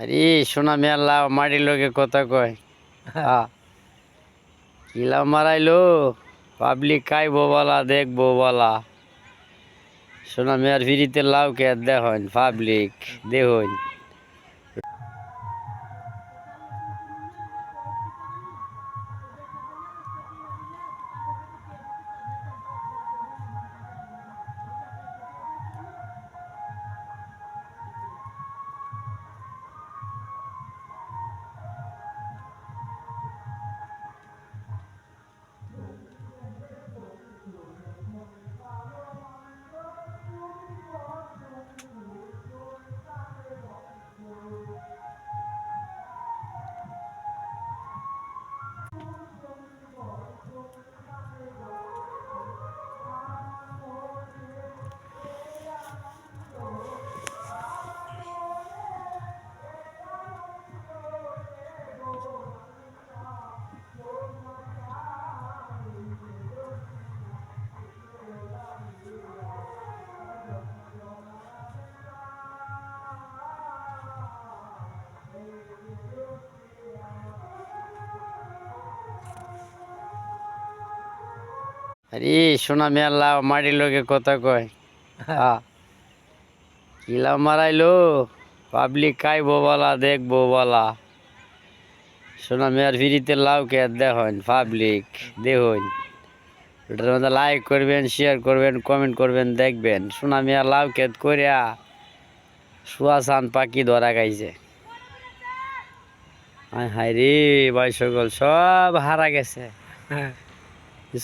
আরে সোনা মিয়া লাও মাটির লোকে কথা কয় কি লাও মারাইলো পাবলিক খাইবো বলা দেখবো বলা সোনা মিয়ার ফিরিতে লাউ কে দেখেন পাবলিক দেখুন। আরে সোনা মিয়া লাও মাটির লোকে কথা কয় কি লাও মারাইলো পাবলিক খাইবো বলা দেখবো বলা সোনা মিয়ার ফিরিতে লাউ কে দেখেন পাবলিক দেখুন। এটার মধ্যে লাইক করবেন, শেয়ার করবেন, কমেন্ট করবেন, দেখবেন সোনা মিয়া লাউ কেত করিয়া সুয়াসান পাখি ধরা গাইছে। হায় রে ভাই সকল সব হারা গেছে,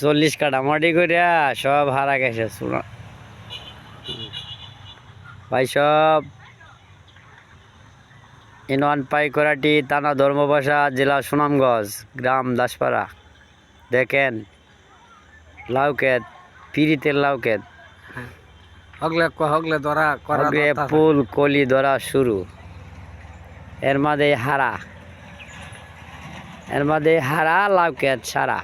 40 কাটা মাটি করিয়া সব হারা গেছে সোনা ভাই সব। ইউনিয়ন পাইকরাটি, থানা ধর্মপাশা, জেলা সুনামগঞ্জ, গ্রাম দাসপাড়া। দেখেন লাউকেত পিরিতের লাউকেত হগলে ফুল কলি ধরা শুরু। এর মাঝে হারা লাউকেত সারা।